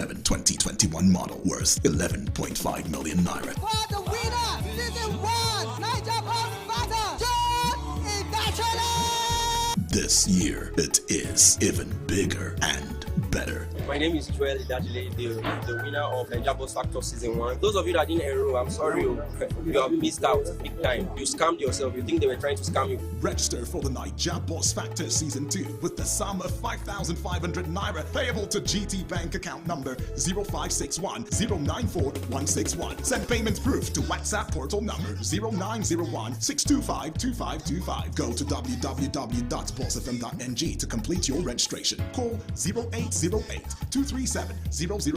7 2021 model worth 11.5 million naira. For the winner, season 1, Niger Boss Fighter, John Idachele! This year, it is even bigger and better. My name is Joel Idachele, the winner of Niger Boss Factor Season 1. Those of you that didn't enroll, I'm sorry, you have missed out big time. You scammed yourself. You think they were trying to scam you. Register for the Niger Boss Factor Season 2 with the sum of 5,500 naira payable to GT Bank account number 0561 094 161. Send payment proof to WhatsApp portal number 0901 625 2525. Go to www.bossfm.ng to complete your registration. Call 0808 237 0000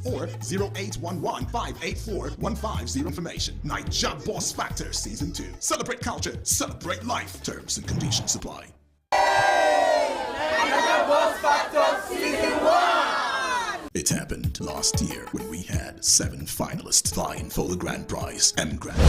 or 0811 584 150 information. Niger Boss Factor Season 2. Celebrate culture, celebrate life. Terms and conditions apply. Niger Boss Factor Season 1! It happened last year when we had 7 finalists vying for the grand prize, M Grand.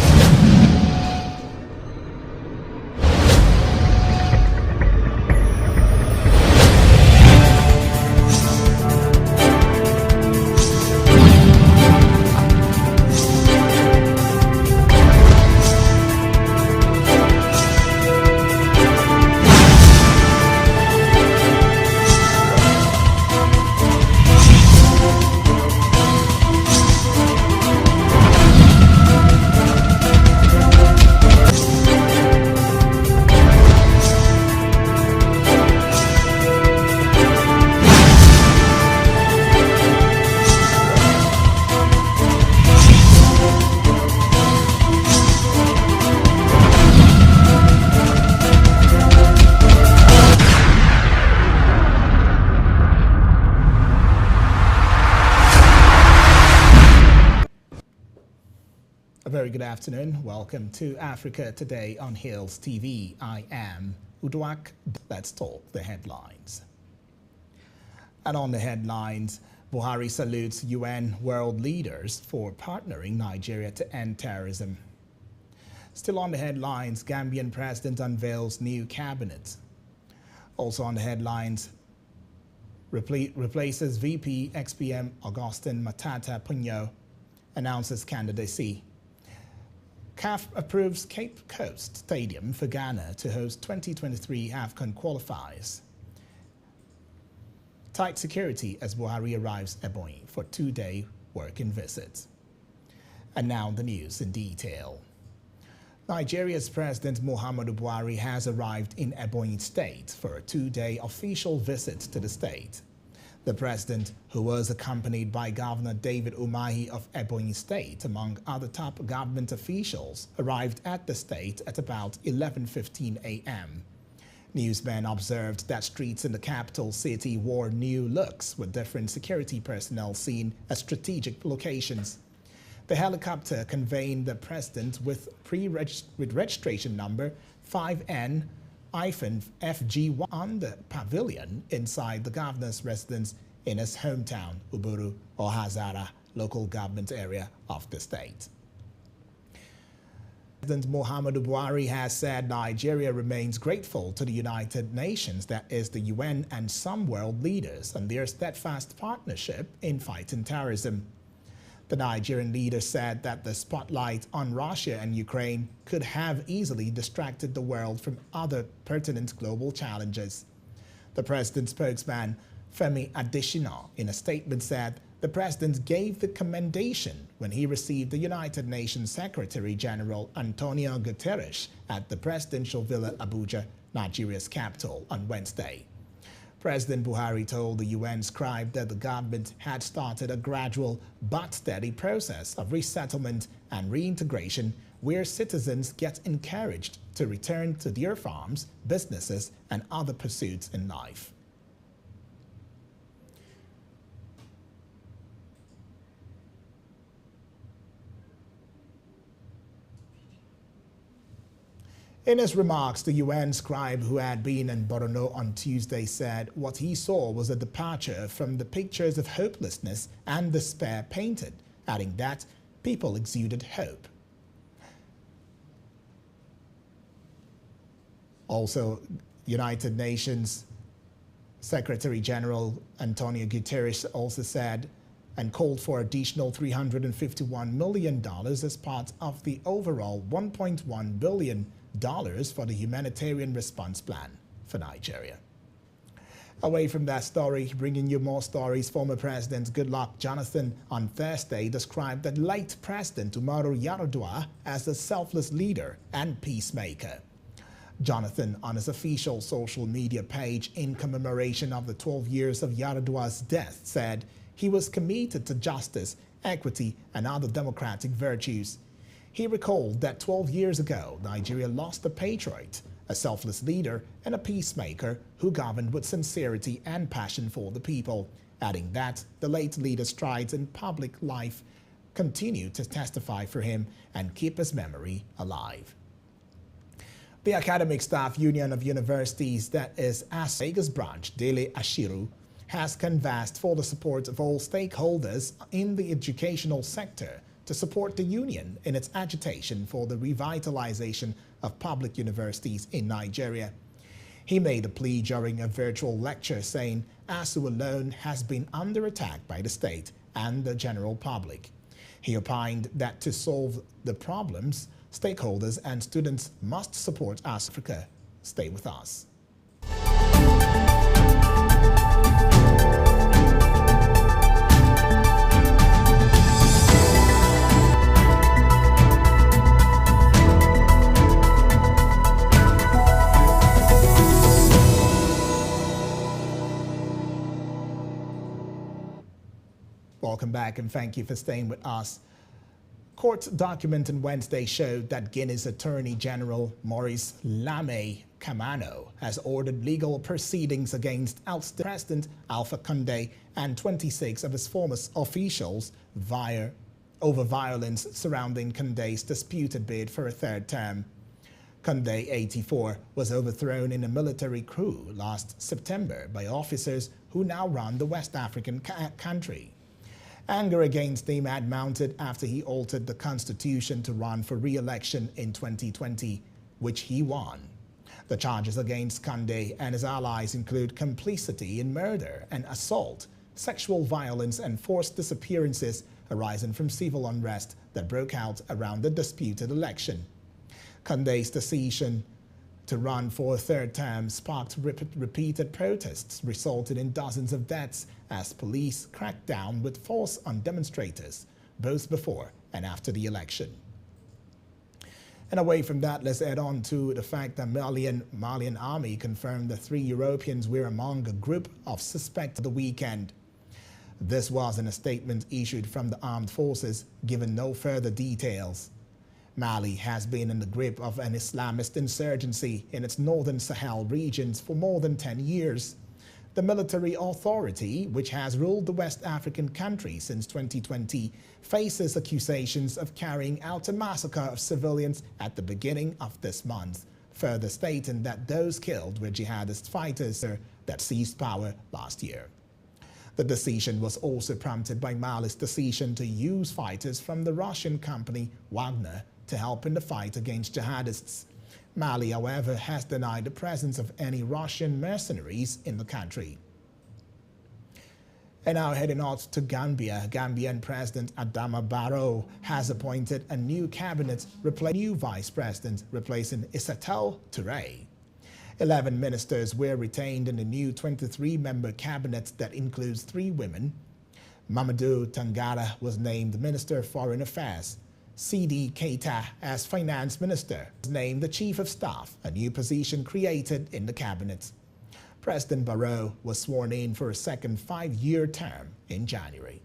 A very good afternoon. Welcome to Africa Today on Hills TV. I am Uduak. Let's talk the headlines. And on the headlines, Buhari salutes UN world leaders for partnering Nigeria to end terrorism. Still on the headlines, Gambian president unveils new cabinet. Also on the headlines, replaces VP XPM Augustine Matata Punyo, announces candidacy. CAF approves Cape Coast Stadium for Ghana to host 2023 AFCON qualifiers. Tight security as Buhari arrives Ebonyi for 2-day working visit. And now the news in detail. Nigeria's President Muhammadu Buhari has arrived in Ebonyi State for a 2-day official visit to the state. The president, who was accompanied by Governor David Umahi of Ebonyi State, among other top government officials, arrived at the state at about 11:15 a.m. Newsmen observed that streets in the capital city wore new looks, with different security personnel seen at strategic locations. The helicopter conveying the president with registration number 5N-FG1 on the pavilion inside the governor's residence in his hometown, Uburu or Hazara, local government area of the state. President Muhammadu Buhari has said Nigeria remains grateful to the United Nations, that is the UN, and some world leaders and their steadfast partnership in fighting terrorism. The Nigerian leader said that the spotlight on Russia and Ukraine could have easily distracted the world from other pertinent global challenges. The president's spokesman, Femi Adesina, in a statement said the president gave the commendation when he received the United Nations Secretary General Antonio Guterres at the presidential villa Abuja, Nigeria's capital, on Wednesday. President Buhari told the UN scribe that the government had started a gradual but steady process of resettlement and reintegration where citizens get encouraged to return to their farms, businesses, and other pursuits in life. In his remarks, the UN scribe who had been in Borno on Tuesday said what he saw was a departure from the pictures of hopelessness and despair painted, adding that people exuded hope. Also, United Nations Secretary General Antonio Guterres also said and called for additional $351 million as part of the overall $1.1 billion for the humanitarian response plan for Nigeria. Away from that story, bringing you more stories, former President Goodluck Jonathan on Thursday described the late President Umaru Yar'Adua as a selfless leader and peacemaker. Jonathan, on his official social media page in commemoration of the 12 years of Yar'Adua's death, said he was committed to justice, equity, and other democratic virtues. He recalled that 12 years ago, Nigeria lost a patriot, a selfless leader, and a peacemaker who governed with sincerity and passion for the people, adding that the late leader's strides in public life continue to testify for him and keep his memory alive. The Academic Staff Union of Universities, that is ASUU Lagos branch, Dele Ashiru, has canvassed for the support of all stakeholders in the educational sector to support the union in its agitation for the revitalization of public universities in Nigeria. He made a plea during a virtual lecture saying ASUU alone has been under attack by the state and the general public. He opined that to solve the problems, stakeholders and students must support ASUU Africa. Stay with us. Welcome back and thank you for staying with us. Court document on Wednesday showed that Guinea's Attorney General Maurice Lamine Camano has ordered legal proceedings against President Alpha Condé and 26 of his former officials over violence surrounding Condé's disputed bid for a third term. Condé, 84, was overthrown in a military coup last September by officers who now run the West African country. Anger against him had mounted after he altered the constitution to run for re-election in 2020, which he won. The charges against Condé and his allies include complicity in murder and assault, sexual violence and forced disappearances arising from civil unrest that broke out around the disputed election. Condé's decision to run for a third term sparked repeated protests, resulting in dozens of deaths as police cracked down with force on demonstrators, both before and after the election. And away from that, let's add on to the fact that Malian army confirmed that 3 Europeans were among a group of suspects the weekend. This was in a statement issued from the armed forces, given no further details. Mali has been in the grip of an Islamist insurgency in its northern Sahel regions for more than 10 years. The military authority, which has ruled the West African country since 2020, faces accusations of carrying out a massacre of civilians at the beginning of this month, further stating that those killed were jihadist fighters that seized power last year. The decision was also prompted by Mali's decision to use fighters from the Russian company Wagner to help in the fight against jihadists. Mali, however, has denied the presence of any Russian mercenaries in the country. And now heading out to Gambia, Gambian President Adama Barrow has appointed a new cabinet, new vice president, replacing Isatou Touré. 11 ministers were retained in the new 23-member cabinet that includes 3 women. Mamadou Tangara was named Minister of Foreign Affairs. Sidi Keita, as Finance Minister, was named the Chief of Staff, a new position created in the cabinet. President Barrow was sworn in for a second 5-year term in January.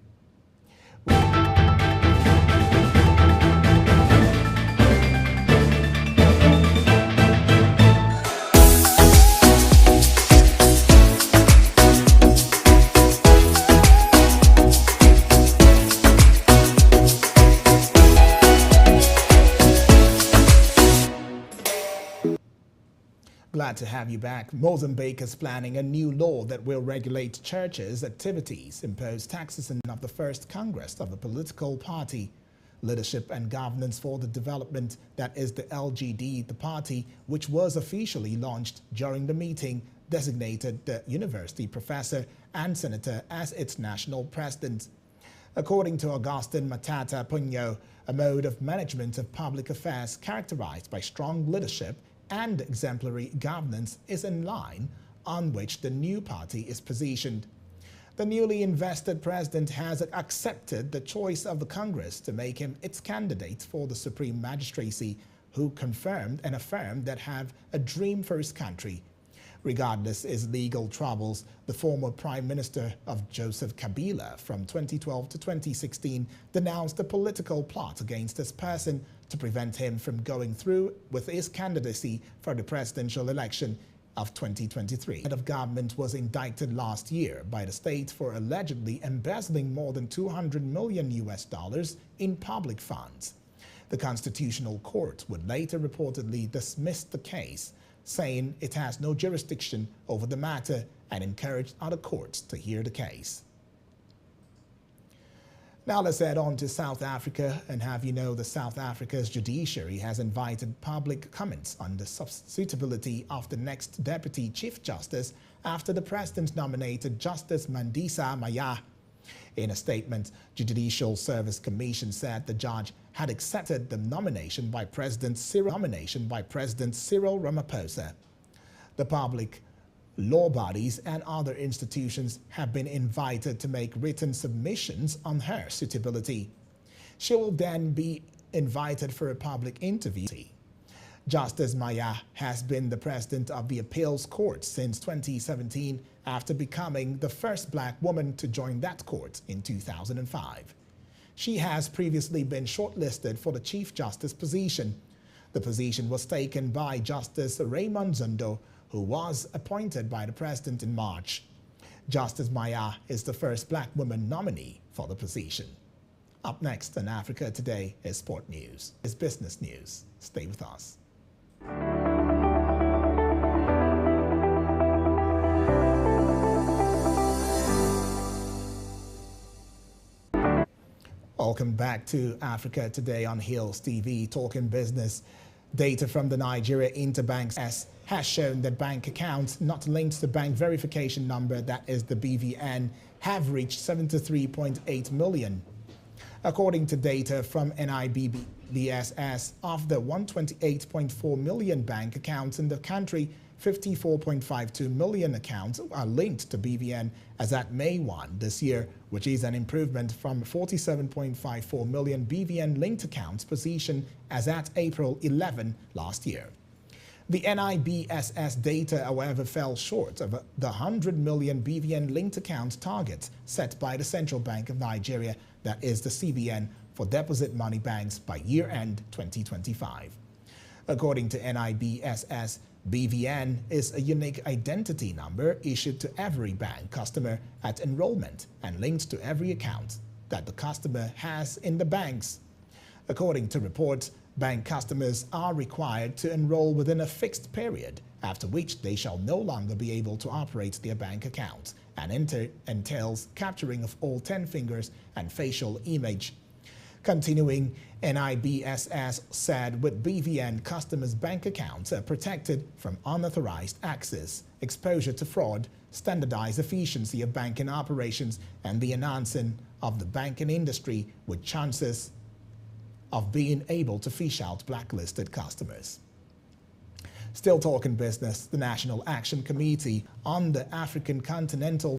Glad to have you back. Mozambique is planning a new law that will regulate churches' activities, impose taxes, and of the first Congress of the political party. Leadership and Governance for the Development, that is the LGD, the party, which was officially launched during the meeting designated the university professor and senator as its national president. According to Augustine Matata Punyo, a mode of management of public affairs characterized by strong leadership and exemplary governance is in line on which the new party is positioned. The newly invested president has accepted the choice of the Congress to make him its candidate for the Supreme Magistracy, who confirmed and affirmed that have a dream for his country. Regardless his legal troubles, the former Prime Minister of Joseph Kabila from 2012 to 2016 denounced a political plot against his person to prevent him from going through with his candidacy for the presidential election of 2023. The head of government was indicted last year by the state for allegedly embezzling more than $200 million in public funds. The Constitutional Court would later reportedly dismiss the case, saying it has no jurisdiction over the matter and encouraged other courts to hear the case. Now let's head on to South Africa and have you know that South Africa's judiciary has invited public comments on the suitability of the next Deputy Chief Justice after the President nominated Justice Mandisa Maya. In a statement, the Judicial Service Commission said the judge had accepted the nomination by President Cyril Ramaphosa. The public, law bodies and other institutions have been invited to make written submissions on her suitability. She will then be invited for a public interview. Justice Maya has been the president of the Appeals Court since 2017 after becoming the first black woman to join that court in 2005. She has previously been shortlisted for the Chief Justice position. The position was taken by Justice Raymond Zondo, who was appointed by the president in March. Justice Maya is the first black woman nominee for the position. Up next on Africa Today is sport news. It's business news. Stay with us. Welcome back to Africa Today on Hills TV, talking business. Data from the Nigeria Interbank has shown that bank accounts not linked to bank verification number, that is the BVN, have reached 73.8 million. According to data from NIBSS, of the 128.4 million bank accounts in the country, 54.52 million accounts are linked to BVN as at May 1 this year, which is an improvement from 47.54 million BVN linked accounts position as at April 11 last year. The NIBSS data, however, fell short of the 100 million BVN linked account target set by the Central Bank of Nigeria, that is the CBN, for deposit money banks by year-end 2025. According to NIBSS, BVN is a unique identity number issued to every bank customer at enrollment and linked to every account that the customer has in the banks. According to reports, bank customers are required to enroll within a fixed period, after which they shall no longer be able to operate their bank accounts, and entails capturing of all 10 fingers and facial image. Continuing, NIBSS said with BVN, customers' bank accounts are protected from unauthorized access, exposure to fraud, standardized efficiency of banking operations, and the enhancing of the banking industry with chances of being able to fish out blacklisted customers. Still talking business, the National Action Committee on the African Continental